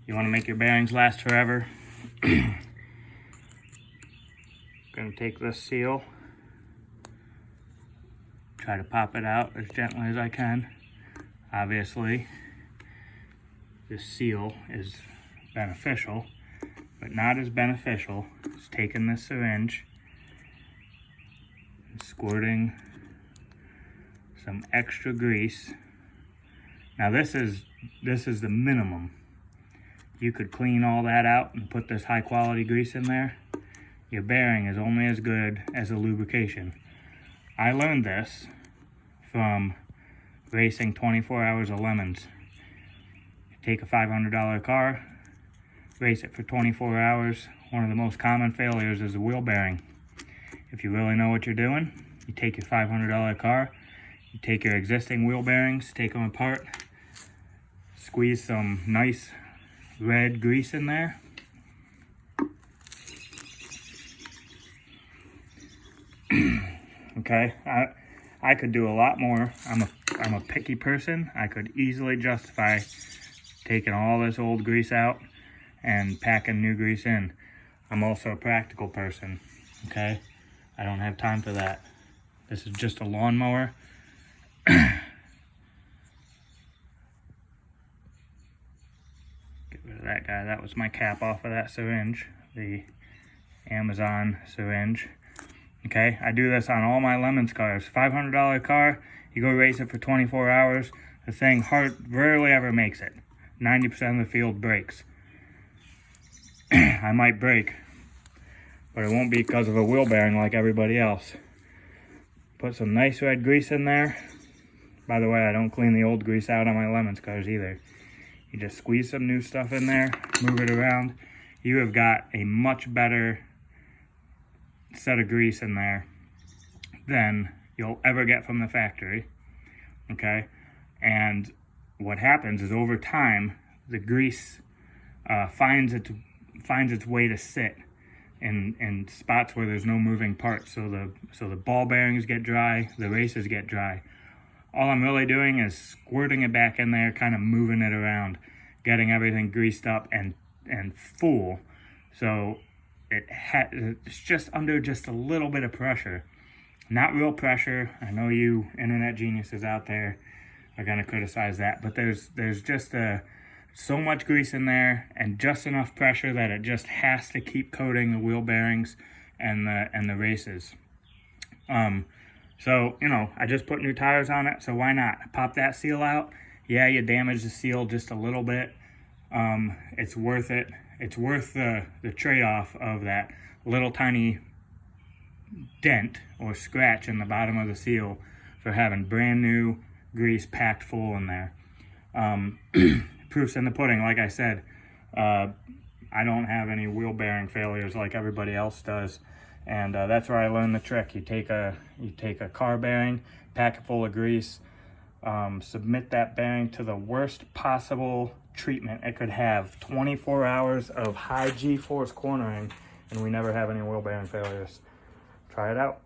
You want to make your bearings last forever. Gonna take this seal, try to pop it out as gently as I can. Obviously, this seal is beneficial, but not as beneficial as taking this syringe and squirting some extra grease. Now this is the minimum. You could clean all that out and put this high quality grease in there. Your bearing is only as good as the lubrication. I learned this from racing 24 hours of lemons. Take a $500 car, race it for 24 hours. One of the most common failures is the wheel bearing. If you really know what you're doing, you take your $500 car, you take your existing wheel bearings, take them apart, squeeze some nice red grease in there. Okay, I could do a lot more. I'm a picky person. I could easily justify taking all this old grease out and packing new grease in. I'm also a practical person, okay? I don't have time for that. This is just a lawnmower. Get rid of that guy. That was my cap off of that syringe, the Amazon syringe. Okay, I do this on all my lemons cars. $500 car, you go race it for 24 hours, the thing rarely ever makes it. 90% of the field breaks. I might break, but it won't be because of a wheel bearing like everybody else. Put some nice red grease in there. By the way, I don't clean the old grease out on my lemons cars either. You just squeeze some new stuff in there, move it around. You have got a much better set of grease in there than you'll ever get from the factory. Okay, and what happens is over time the grease finds its way to sit in spots where there's no moving parts. So the ball bearings get dry, the races get dry. All I'm really doing is squirting it back in there, kind of moving it around, getting everything greased up and full. So it's just under just a little bit of pressure. Not real pressure. I know you internet geniuses out there are going to criticize that, but there's just so much grease in there and just enough pressure that it just has to keep coating the wheel bearings and the races. So, you know, I just put new tires on it, so why not? Pop that seal out. Yeah, you damage the seal just a little bit. It's worth it. It's worth the trade-off of that little tiny dent or scratch in the bottom of the seal for having brand new grease packed full in there. Proof's in the pudding, like I said. I don't have any wheel bearing failures like everybody else does, and that's where I learned the trick. You take a car bearing, pack it full of grease, submit that bearing to the worst possible treatment it could have. 24 hours of high G-force cornering, and we never have any wheel bearing failures. Try it out.